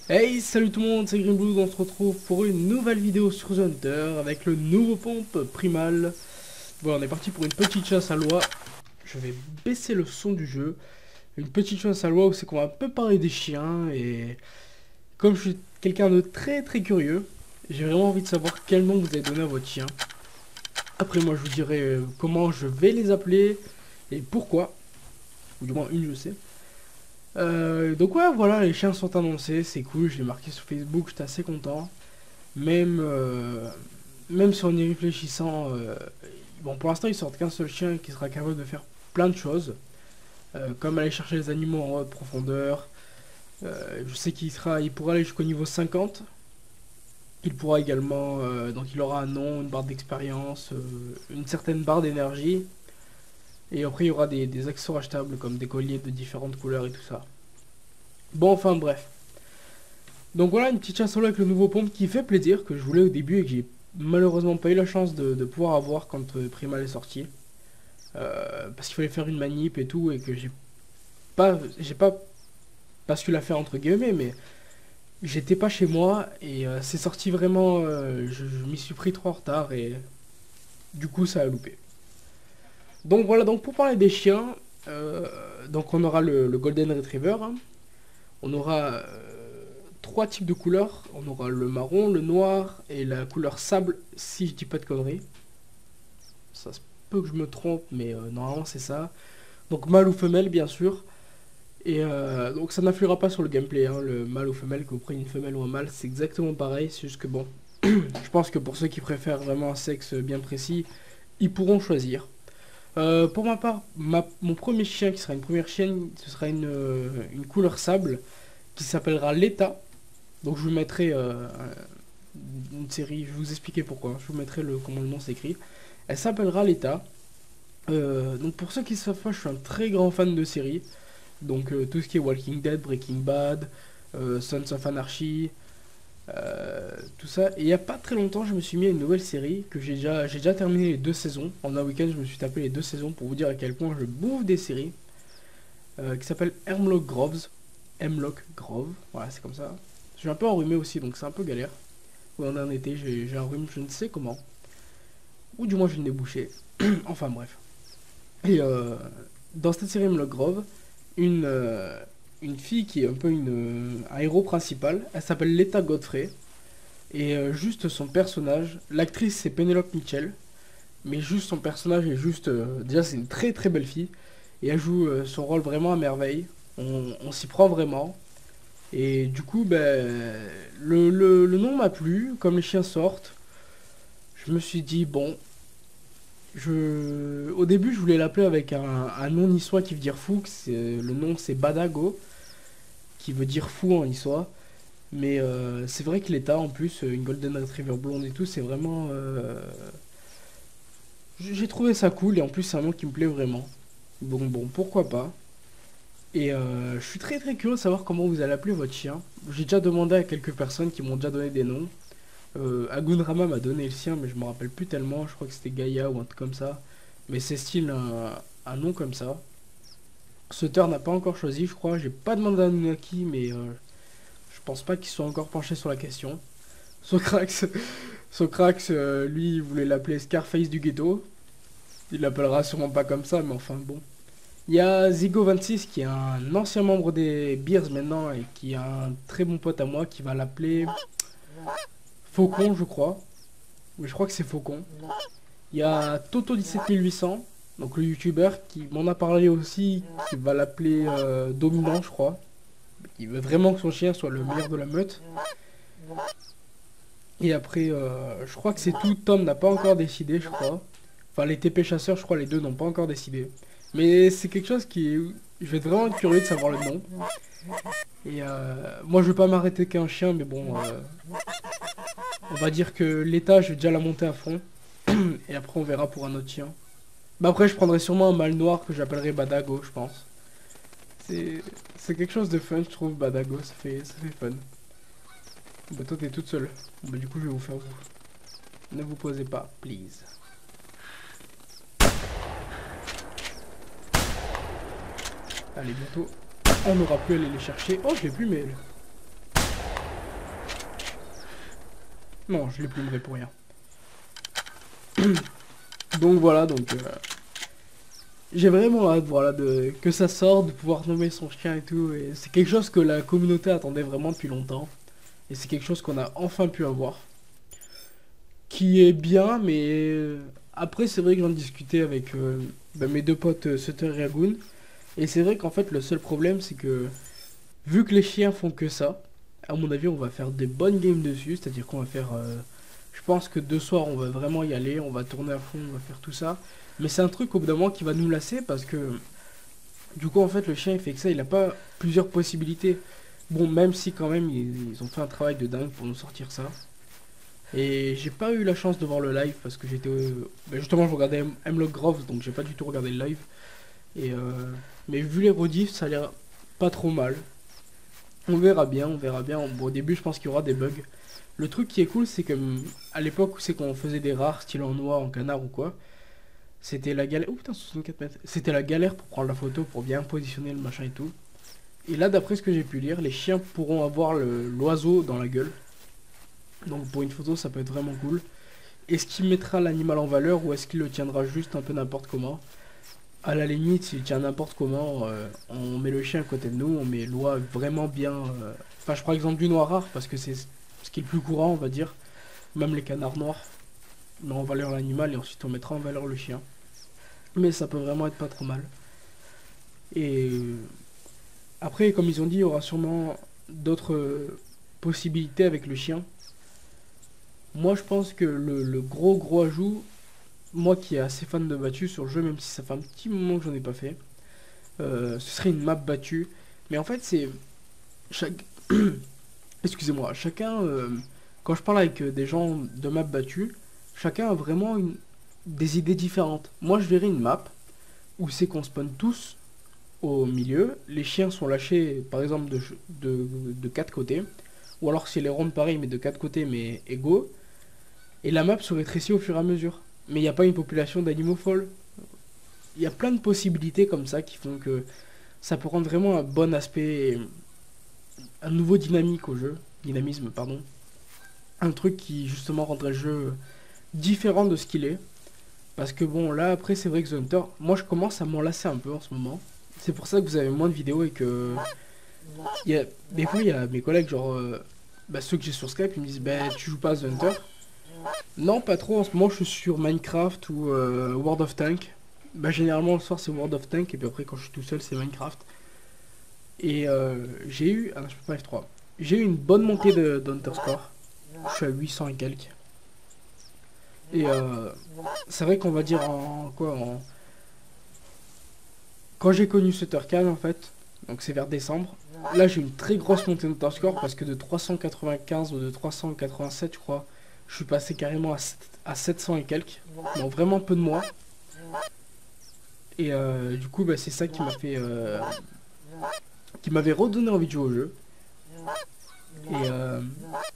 Hey, salut tout le monde, c'est Greenblue, on se retrouve pour une nouvelle vidéo sur The Hunter avec le nouveau pompe primal. Voilà, on est parti pour une petite chasse à l'oie. Je vais baisser le son du jeu. Une petite chasse à l'oie où c'est qu'on va un peu parler des chiens et comme je suis quelqu'un de très curieux, j'ai vraiment envie de savoir quel nom vous avez donné à votre chien. Après moi je vous dirai comment je vais les appeler et pourquoi, ou du moins une je sais. Donc ouais, voilà, les chiens sont annoncés, c'est cool, je l'ai marqué sur Facebook, j'étais assez content. Même, même si en y réfléchissant, bon pour l'instant ils sortent qu'un seul chien qui sera capable de faire plein de choses, comme aller chercher les animaux en haute profondeur. Je sais il pourra aller jusqu'au niveau 50. Il pourra également, donc il aura un nom, une barre d'expérience, une certaine barre d'énergie. Et après il y aura des accessoires achetables comme des colliers de différentes couleurs et tout ça. Bon enfin bref. Donc voilà une petite chasse solo avec le nouveau pompe qui fait plaisir, que je voulais au début et que j'ai malheureusement pas eu la chance de pouvoir avoir quand Primal est sorti. Parce qu'il fallait faire une manip et tout et que j'ai pas su la faire entre guillemets, mais j'étais pas chez moi et c'est sorti vraiment, je m'y suis pris trop en retard et du coup ça a loupé. Donc voilà, donc pour parler des chiens, donc on aura le Golden Retriever, hein. On aura trois types de couleurs. On aura le marron, le noir et la couleur sable, si je dis pas de conneries. Ça se peut que je me trompe, mais normalement c'est ça. Donc mâle ou femelle, bien sûr. Et donc ça n'influera pas sur le gameplay, hein, le mâle ou femelle, que vous preniez une femelle ou un mâle, c'est exactement pareil. C'est juste que bon, je pense que pour ceux qui préfèrent vraiment un sexe bien précis, ils pourront choisir. Pour ma part, mon premier chien qui sera une première chienne, ce sera une couleur sable qui s'appellera Leta. Donc je vous mettrai une série, je vais vous expliquer pourquoi. Je vous mettrai comment le nom s'écrit. Elle s'appellera l'État. Donc pour ceux qui savent pas, je suis un très grand fan de séries. Donc tout ce qui est Walking Dead, Breaking Bad, Sons of Anarchy, tout ça. Et il y a pas très longtemps, je me suis mis à une nouvelle série que j'ai déjà terminé les deux saisons. En un week-end, je me suis tapé les deux saisons pour vous dire à quel point je bouffe des séries. Qui s'appelle Hemlock Groves. Hemlock Grove, voilà, c'est comme ça. Je suis un peu enrhumé aussi, donc c'est un peu galère. Ouais, on est en été, j'ai un rhume, je ne sais comment. Ou du moins, j'ai le nez bouché. Enfin, bref. Et dans cette série Hemlock Grove, une, euh, une fille qui est un peu un héros principal, elle s'appelle Leta Godfrey. Et juste son personnage, l'actrice c'est Penelope Mitchell, mais juste son personnage est juste. Déjà, c'est une très belle fille. Et elle joue son rôle vraiment à merveille. On s'y prend vraiment. Et du coup, ben, le nom m'a plu, comme les chiens sortent. Je me suis dit, bon, au début, je voulais l'appeler avec un nom niçois qui veut dire fou. Le nom, c'est Badago, qui veut dire fou en niçois. Mais c'est vrai que l'état, en plus, une Golden Retriever blonde et tout, c'est vraiment. J'ai trouvé ça cool, et en plus, c'est un nom qui me plaît vraiment. Bon, pourquoi pas. Et je suis très curieux de savoir comment vous allez appeler votre chien. J'ai déjà demandé à quelques personnes qui m'ont déjà donné des noms. Agunrama m'a donné le sien, mais je me rappelle plus tellement. Je crois que c'était Gaïa ou un truc comme ça. Mais c'est style un nom comme ça. Sutter n'a pas encore choisi, je crois. J'ai pas demandé à Nunaki, mais je pense pas qu'ils soient encore penchés sur la question. Socrax, Socrax lui, il voulait l'appeler Scarface du ghetto. Il l'appellera sûrement pas comme ça, mais enfin bon. Il y a Zigo26 qui est un ancien membre des Beers maintenant et qui est un très bon pote à moi qui va l'appeler Faucon, je crois. Oui, je crois que c'est Faucon. Il y a Toto17800, donc le youtubeur, qui m'en a parlé aussi, qui va l'appeler Dominant, je crois. Il veut vraiment que son chien soit le meilleur de la meute. Et après, je crois que c'est tout. Tom n'a pas encore décidé, je crois. Enfin, les TP chasseurs, je crois, les deux n'ont pas encore décidé. Mais c'est quelque chose qui. Je vais être vraiment curieux de savoir le nom. Et moi, je vais pas m'arrêter qu'un chien, mais bon, on va dire que l'état, je vais déjà la monter à fond. Et après, on verra pour un autre chien. Bah après, je prendrai sûrement un mâle noir que j'appellerai Badago, je pense. C'est quelque chose de fun, je trouve, Badago, ça fait fun. Bah toi, t'es toute seule. Bah du coup, je vais vous faire vous. Ne vous posez pas, please. Allez, bientôt, on n'aura plus à aller les chercher. Oh, je l'ai plus, mais... Non, je les plumerai pour rien. Donc voilà, j'ai vraiment hâte, voilà, que ça sorte, de pouvoir nommer son chien et tout. Et c'est quelque chose que la communauté attendait vraiment depuis longtemps. Et c'est quelque chose qu'on a enfin pu avoir. Qui est bien, mais après c'est vrai que j'en discutais avec mes deux potes Sutter et Agoon. Et c'est vrai qu'en fait le seul problème c'est que vu que les chiens font que ça, à mon avis on va faire des bonnes games dessus, c'est-à-dire qu'on va faire... je pense que 2 soirs on va vraiment y aller, on va tourner à fond, on va faire tout ça. Mais c'est un truc au bout d'un moment qui va nous lasser parce que du coup en fait le chien il fait que ça, il a pas plusieurs possibilités. Bon, même si quand même ils ont fait un travail de dingue pour nous sortir ça. Et j'ai pas eu la chance de voir le live parce que j'étais... justement je regardais Hemlock Grove, donc j'ai pas du tout regardé le live. Et mais vu les rediffs ça a l'air pas trop mal. On verra bien, on verra bien. Bon, au début je pense qu'il y aura des bugs. Le truc qui est cool c'est que à l'époque où c'est qu'on faisait des rares style en noix, en canard ou quoi, c'était la galère... Oh putain, 64 mètres. C'était la galère pour prendre la photo, pour bien positionner le machin et tout. Et là d'après ce que j'ai pu lire, les chiens pourront avoir l'oiseau dans la gueule. Donc pour une photo ça peut être vraiment cool. Est-ce qu'il mettra l'animal en valeur ou est-ce qu'il le tiendra juste un peu n'importe comment? À la limite, s'il tient n'importe comment, on met le chien à côté de nous, on met l'oie vraiment bien... Enfin, je prends l'exemple du noir rare parce que c'est ce qui est le plus courant, on va dire. Même les canards noirs. On met en valeur l'animal et ensuite on mettra en valeur le chien. Mais ça peut vraiment être pas trop mal. Et après, comme ils ont dit, il y aura sûrement d'autres possibilités avec le chien. Moi, je pense que le gros ajout, moi qui est assez fan de battu sur le jeu, même si ça fait un petit moment que j'en ai pas fait, ce serait une map battue. Mais en fait, c'est chaque... Excusez-moi, chacun, quand je parle avec des gens de map battue, chacun a vraiment des idées différentes. Moi, je verrais une map où c'est qu'on spawn tous au milieu, les chiens sont lâchés, par exemple, de 4 côtés, ou alors si les rondes pareil, mais de 4 côtés, mais égaux. Et la map se rétrécit au fur et à mesure. Mais il n'y a pas une population d'animaux folles. Il y a plein de possibilités comme ça qui font que ça peut rendre vraiment un bon aspect, un nouveau dynamique au jeu. Dynamisme, pardon. Un truc qui justement rendrait le jeu différent de ce qu'il est. Parce que bon, là après c'est vrai que The Hunter, moi je commence à m'en lasser un peu en ce moment. C'est pour ça que vous avez moins de vidéos et que... Des fois il y a mes collègues, genre ceux que j'ai sur Skype, ils me disent tu joues pas à The Hunter? Non, pas trop. En ce moment, je suis sur Minecraft ou World of Tank. Généralement, le soir, c'est World of Tank. Et puis après, quand je suis tout seul, c'est Minecraft. Et j'ai eu... Ah non, je peux pas F3. J'ai eu une bonne montée d'Underscore. Je suis à 800 et quelques. Et c'est vrai qu'on va dire quand j'ai connu Suttercan, en fait, donc c'est vers décembre, là, j'ai une très grosse montée d'Underscore parce que de 395 ou de 387, je crois, je suis passé carrément à 700 et quelques. Donc vraiment peu de mois. Et du coup, c'est ça qui m'a fait... qui m'avait redonné envie de jouer au jeu. Et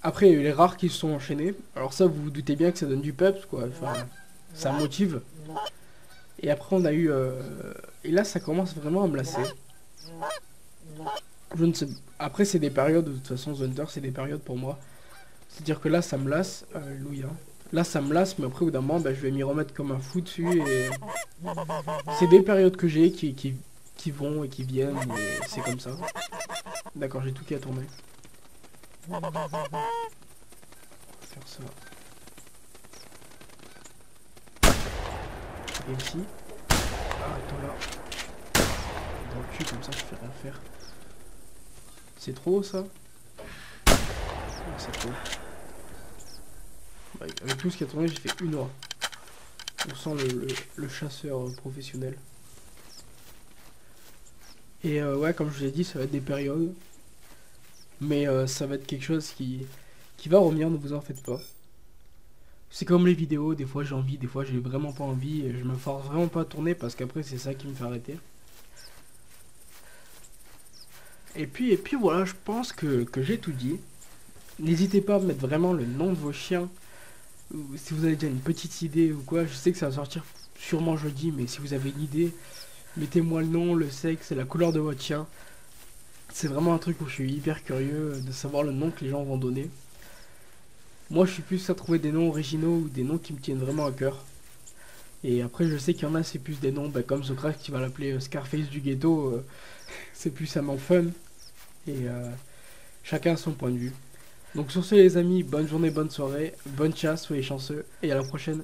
après, il y a eu les rares qui se sont enchaînés. Alors ça, vous vous doutez bien que ça donne du peps, quoi. Enfin, ça motive. Et après, on a eu... Et là, ça commence vraiment à me lasser. Je ne sais... Après, c'est des périodes, de toute façon, The Hunter, c'est des périodes pour moi. C'est-à-dire que là, ça me lasse. Alléluia. Là, ça me lasse, mais après, au bout d'un moment, je vais m'y remettre comme un fou dessus. Et c'est des périodes que j'ai qui vont et qui viennent. Et c'est comme ça. D'accord, j'ai tout qui a tourné. Faire ça. Et ici. Ah, toi là. Dans le cul, comme ça, je fais rien faire. C'est trop, ça? C'est trop. Avec tout ce qui a tourné, j'ai fait une heure. On sent le chasseur professionnel. Et ouais, comme je vous ai dit, ça va être des périodes. Mais ça va être quelque chose qui va revenir, ne vous en faites pas. C'est comme les vidéos, des fois j'ai envie, des fois j'ai vraiment pas envie. Et je me force vraiment pas à tourner parce qu'après c'est ça qui me fait arrêter. Et puis voilà, je pense que j'ai tout dit. N'hésitez pas à mettre vraiment le nom de vos chiens. Ou si vous avez déjà une petite idée ou quoi, je sais que ça va sortir sûrement jeudi, mais si vous avez une idée, mettez-moi le nom, le sexe et la couleur de votre chien. C'est vraiment un truc où je suis hyper curieux de savoir le nom que les gens vont donner. Moi, je suis plus à trouver des noms originaux ou des noms qui me tiennent vraiment à cœur. Et après, je sais qu'il y en a, c'est plus des noms bah, comme Socrate qui va l'appeler Scarface du ghetto. C'est plus un nom fun. Et chacun a son point de vue. Donc sur ce les amis, bonne journée, bonne soirée, bonne chasse, soyez chanceux et à la prochaine.